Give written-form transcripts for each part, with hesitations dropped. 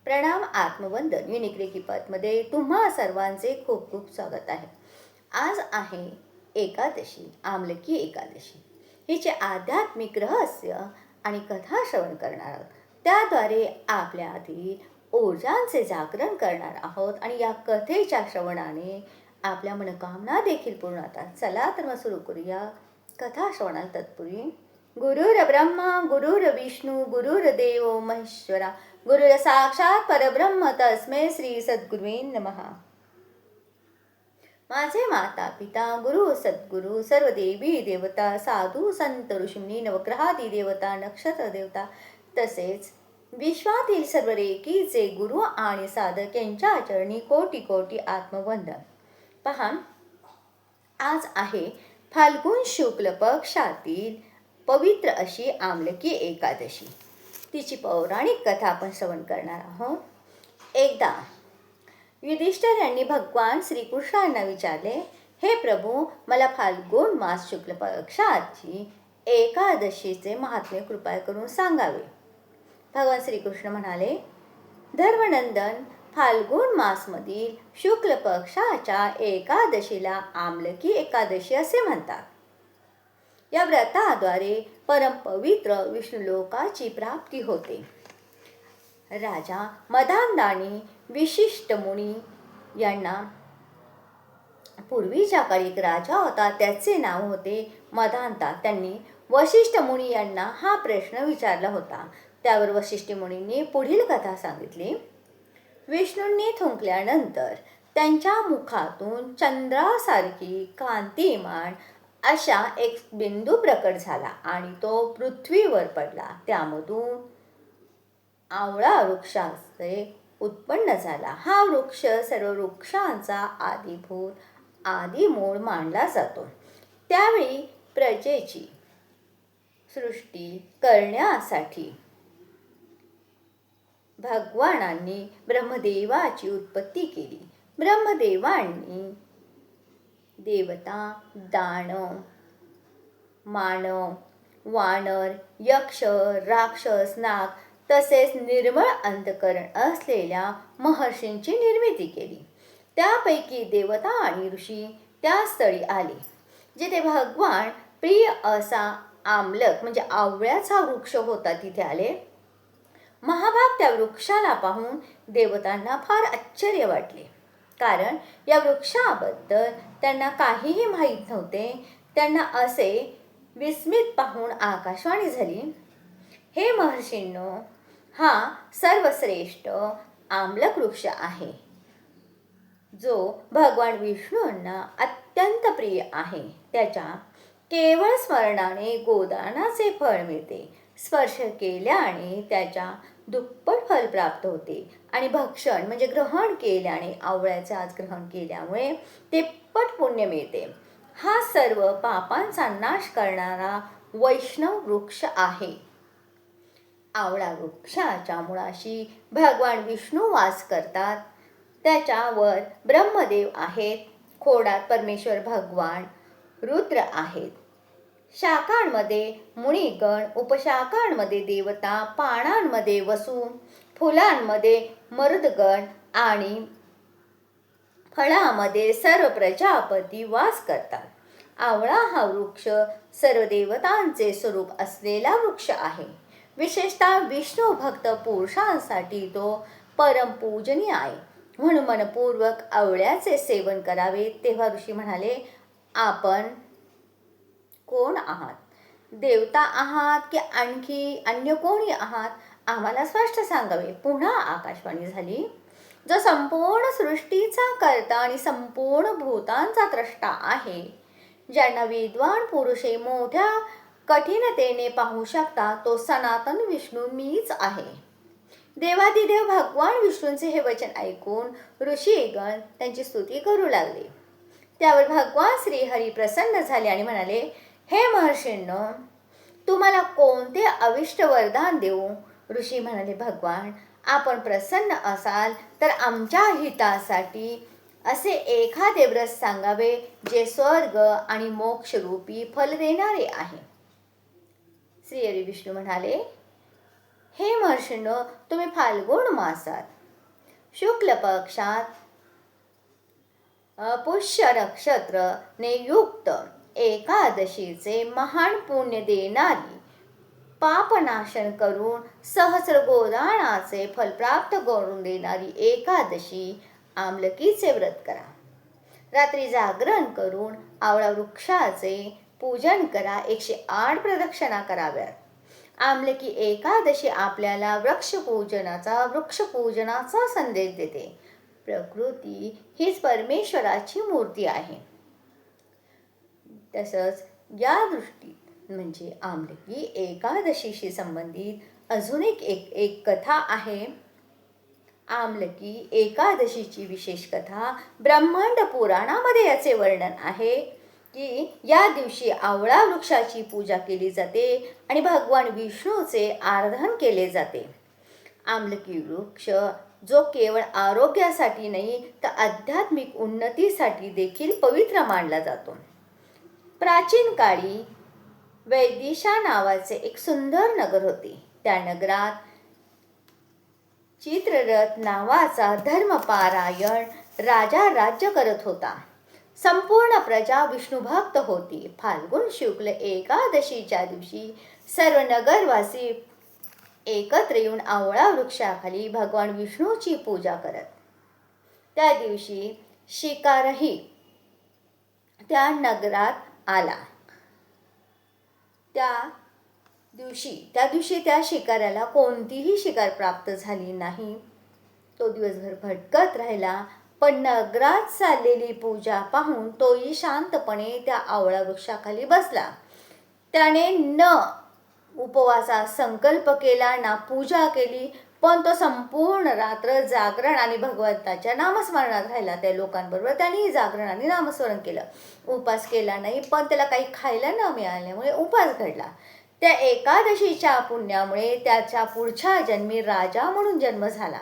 प्रणाम आत्मवंदन unique recce पाथमध्ये तुम्हा सर्वांचे खूप खूप स्वागत आहे. आज आहे एकादशी, आमलकी एकादशी. हिचे आध्यात्मिक रहस्य आणि कथा श्रवण करणार आहोत. त्याद्वारे आपल्या आधी ऊर्जांचे जागरण करणार आहोत आणि या कथेच्या श्रवणाने आपल्या मनोकामना देखील पूर्ण होतात. चला तर मग सुरू करूया कथा श्रवणाला. तत्पूर्वी गुरुर ब्रह्मा गुरुर्विष्णू गुरुर्देव महेश्वरा गुरुर साक्षात परब्रह्म तस्मै श्री सद्गुरुवे नमः. माझे माता पिता गुरु सद्गुरु सर्व देवी देवता साधू संत ऋषींनी नवग्रहादी देवता नक्षत्र देवता तसेच विश्वातील सर्व रेकीचे गुरु आणि साधक यांच्या चरणी कोटी कोटी आत्मवंदन. पहा, आज आहे फाल्गुन शुक्ल पक्षातील पवित्र अशी आमलकी एकादशी. तिची पौराणिक कथा आपण श्रवण करणार आहोत. एकदा युधिष्ठिर यांनी भगवान श्रीकृष्णांना विचारले, हे प्रभू, मला फाल्गुन मास शुक्ल पक्षाची एकादशीचे महात्म्य कृपा करून सांगावे. भगवान श्रीकृष्ण म्हणाले, धर्मनंदन, फाल्गुन मासमधील शुक्ल पक्षाच्या एकादशीला आमलकी एकादशी असे म्हणतात. या व्रताद्वारे परमपवित्र विष्णुलोकाची प्राप्ती होते. राजा मदांधानी विशिष्ट मुनी यांना पूर्वीच्या काळी एक राजा होता, त्याचे नाव होते मदांता. त्यांनी वशिष्ठ मुनी यांना हा प्रश्न विचारला होता. त्यावर वशिष्ठ मुनींनी पुढील कथा सांगितली. विष्णूंनी थुंकल्यानंतर त्यांच्या मुखातून चंद्रासारखी कांतिमान अशा एक बिंदू प्रकट झाला आणि तो पृथ्वीवर पडला. त्यामधून आवळा वृक्षाचे उत्पन्न झाला. हा वृक्ष सर्व वृक्षांचा आदिभूत आदिमूळ मानला जातो. त्यावेळी प्रजेची सृष्टी करण्यासाठी भगवानांनी ब्रह्मदेवाची उत्पत्ती केली. ब्रह्मदेवांनी देवता, दानव, मानव, वानर, यक्ष, राक्षस, नाग तसेच निर्मळ अंतःकरण असलेल्या महर्षींची निर्मिती केली. त्यापैकी देवता आणि ऋषी त्या स्थळी आले जिथे भगवान प्रिय असा आमलक म्हणजे आवळ्याचा वृक्ष होता, तिथे आले. महाभाग त्या वृक्षाला पाहून देवतांना फार आश्चर्य वाटले, कारण या वृक्षाबद्दल त्यांना काहीही माहीत नव्हते. त्यांना असे विस्मित पाहून आकाशवाणी झाली, हे महर्षींनो, हा सर्वश्रेष्ठ आमलक वृक्ष आहे, जो भगवान विष्णूंना अत्यंत प्रिय आहे. त्याच्या केवळ स्मरणाने गोदानाचे फळ मिळते. स्पर्श केल्याने त्याच्या दुप्पट फल प्राप्त होते आणि भक्षण म्हणजे ग्रहण केल्याने, आवळ्याचे आज ग्रहण केल्यामुळे तिप्पट पुण्य मिळते. हा सर्व पापांचा नाश करणारा वैष्णव वृक्ष आहे. आवळा वृक्षाच्या मुळाशी भगवान विष्णू वास करतात. त्याच्यावर ब्रह्मदेव आहेत. खोडात परमेश्वर भगवान रुद्र आहेत. शाखांमध्ये मुनिगण, उपशाखांमध्ये देवता, पानांमध्ये वसु, फुलांमध्ये मरुदगण आणि फळामध्ये सर्व प्रजापती वास करतात. आवळा हा वृक्ष सर्व देवतांचे स्वरूप असलेला वृक्ष आहे. विशेषतः विष्णू भक्त पुरुषांसाठी तो परमपूजनीय आहे. म्हणून मनपूर्वक आवळ्याचे सेवन करावे. तेव्हा ऋषी म्हणाले, आपण कोण आहात? देवता आहात की आणखी अन्य कोणी आहात? आम्हाला स्पष्ट सांगावे. पुन्हा आकाशवाणी झाली, जो संपूर्ण सृष्टीचा कर्ता आणि संपूर्ण भूतांचा द्रष्टा आहे, ज्यांना विद्वान पुरुषे मोठ्या कठीणतेने पाहू शकता, तो सनातन विष्णू मीच आहे. देवादिदेव भगवान विष्णूंचे हे वचन ऐकून ऋषीगण त्यांची स्तुती करू लागले. त्यावर भगवान श्रीहरी प्रसन्न झाले आणि म्हणाले, हे महर्षींनो, तुम्हाला कोणते अविष्ट वरदान देऊ? ऋषी म्हणाले, भगवान, आपण प्रसन्न असाल तर आमच्या हितासाठी असे एखादे व्रत सांगावे, जे स्वर्ग आणि मोक्षरूपी फल देणारे आहे. श्रीहरी विष्णू म्हणाले, हे महर्षींनो, तुम्ही फाल्गुन मासात शुक्ल पक्षात पुष्य नक्षत्रने युक्त एकादशीचे महान पुण्य देणारी, पापनाशन करून सहस्र गोदानाचे फल प्राप्त करून देणारी एकादशी आमलकीचे व्रत करा. रात्री जागरण करून आवळा वृक्षाचे पूजन करा. 108 प्रदक्षिणा कराव्यात. आमलकी एकादशी आपल्याला वृक्षपूजनाचा संदेश देते. प्रकृती हीच परमेश्वराची मूर्ती आहे. तसंच या दृष्टीत म्हणजे आमलकी एकादशीशी संबंधित अजून एक कथा आहे. आमलकी एकादशीची विशेष कथा ब्रह्मांड पुराणामध्ये याचे वर्णन आहे की या दिवशी आवळा वृक्षाची पूजा केली जाते आणि भगवान विष्णूचे आराधन केले जाते. आमलकी वृक्ष जो केवळ आरोग्यासाठी नाही तर आध्यात्मिक उन्नतीसाठी देखील पवित्र मानला जातो. प्राचीन काळी वैदिशा नावाचे एक सुंदर नगर होते. त्या नगरात चित्ररथ नावाचा धर्मपारायण राजा राज्य करत होता. संपूर्ण प्रजा विष्णुभक्त होती. फाल्गुन शुक्ल एकादशीच्या दिवशी सर्व नगरवासी एकत्र येऊन आवळा वृक्षाखाली भगवान विष्णूची पूजा करत. त्या दिवशी शिकारही त्या नगरात आला. त्या दिवशी त्या शिकाऱ्याला कोणतीही शिकार प्राप्त झाली नाही. तो दिवसभर भटकत राहिला. पण नगरात चाललेली पूजा पाहून तोही शांतपणे त्या आवळा वृक्षाखाली बसला. त्याने न उपवासा संकल्प केला ना पूजा केली, पण तो संपूर्ण रात्र जागरण आणि भगवंताच्या नामस्मरणात राहिला. त्या लोकांबरोबर त्यांनी जागरण आणि नामस्मरण केलं. उपास केला नाही, पण त्याला काही खायला न मिळाल्यामुळे उपास घडला. त्या एकादशीच्या पुण्यामुळे त्याच्या पुढच्या जन्मी राजा म्हणून जन्म झाला.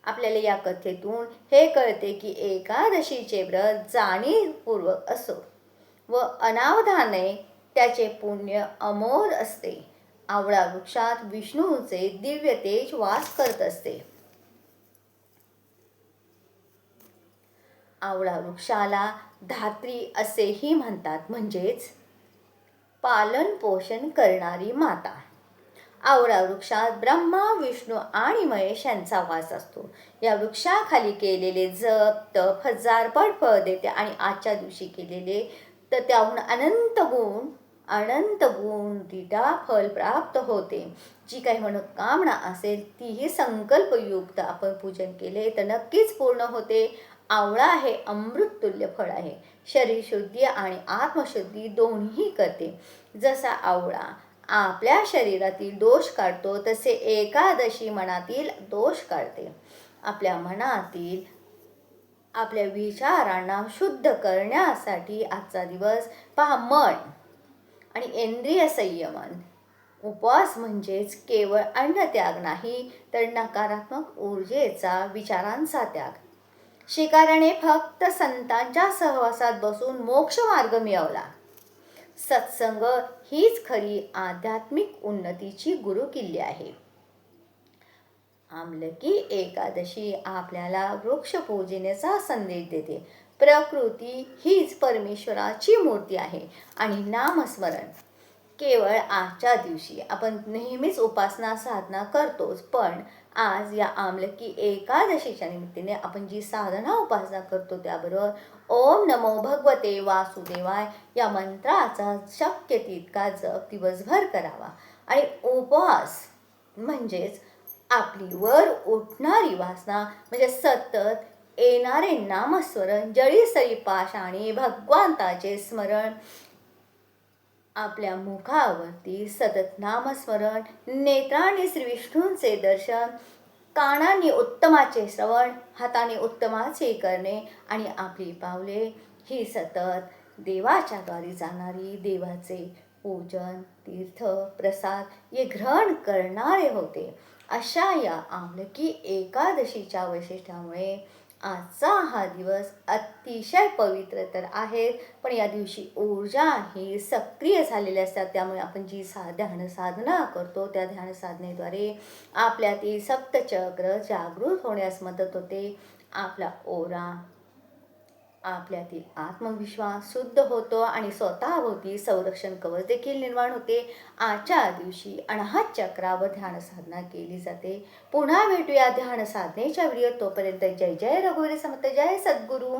आपल्याला या कथेतून हे कळते की एकादशीचे व्रत जाणीवपूर्वक असो व अनावधाने त्याचे पुण्य अमोल असते. आवळा वृक्षात विष्णूचे दिव्य तेज वास करत असते. आवळा वृक्षाला धात्री असेही म्हणतात, म्हणजेच पालन पोषण करणारी माता. आवळा वृक्षात ब्रह्मा, विष्णू आणि महेश यांचा वास असतो. या वृक्षाखाली केलेले जप तप हजारपट फळ देते आणि आजच्या दिवशी केलेले तर त्याहून अनंत गुण तिला फल प्राप्त होते. जी काही मनोकामना असेल तीही संकल्पयुक्त आपण पूजन केले तर नक्कीच पूर्ण होते. आवळा हे अमृततुल्य फळ आहे. शरीर शुद्धी आणि आत्मशुद्धी दोन्ही करते. जसा आवळा आपल्या शरीरातील दोष काढतो तसे एकादशी मनातील दोष काढते. आपल्या मनातील आपल्या विचारांना शुद्ध करण्यासाठी आजचा दिवस पहा. मन आणि इंद्रिय संयमन. उपवास म्हणजेच केवळ अन्नत्याग नाही तर नकारात्मक ऊर्जेचा, विचारांचा त्याग. शिकाऱ्याने फक्त संतांच्या सहवासात बसून मोक्ष मार्ग मिळवला. सत्संग हीच खरी आध्यात्मिक उन्नतीची गुरुकिल्ली आहे. आमलकी एकादशी आपल्याला वृक्षपूजनेचा संदेश देते. प्रकृती हीच परमेश्वराची मूर्ती आहे आणि नामस्मरण केवळ आजच्या दिवशी. आपण नेहमीच उपासना साधना करतोच, पण आज या आमलकी एकादशीच्या निमित्ताने आपण जी साधना उपासना करतो त्याबरोबर ओम नमो भगवते वासुदेवाय या मंत्राचा शक्य तितका जप दिवसभर करावा. आणि उपवास म्हणजेच आपली वर उठणारी वासना म्हणजे सतत येणारे नामस्मरण, जळीसरी पाषाणी भगवंताचे स्मरण, आपल्या मुखावरती सतत नामस्मरण, नेत्रांनी श्री विष्णूंचे दर्शन, कानांनी उत्तमाचे श्रवण, हाताने उत्तमाचे करणे आणि आपली पावले ही सतत देवाच्या द्वारी जाणारी, देवाचे पूजन, तीर्थ, प्रसाद हे ग्रहण करणारे होते. अशा या आमलकी एकादशीच्या वैशिष्ट्यामुळे आजचा हा दिवस अतिशय पवित्र तर आहे, पण या दिवशी ऊर्जा ही सक्रिय झालेल्या असतात. त्यामुळे आपण जी ध्यान साधना करतो त्या ध्यान साधनेद्वारे आपल्यातील सप्तचक्र जागृत होण्यास मदत होते. आपला ओरा, आपल्यातील आत्मविश्वास शुद्ध होतो आणि स्वतःभोवती संरक्षण कवच देखील निर्माण होते. आजच्या दिवशी अनाहत चक्रावर ध्यान साधना केली जाते. पुन्हा भेटूया ध्यान साधनेच्या व्हिडिओ. तोपर्यंत जय जय रघुवीर समर्थ, जय सद्गुरू.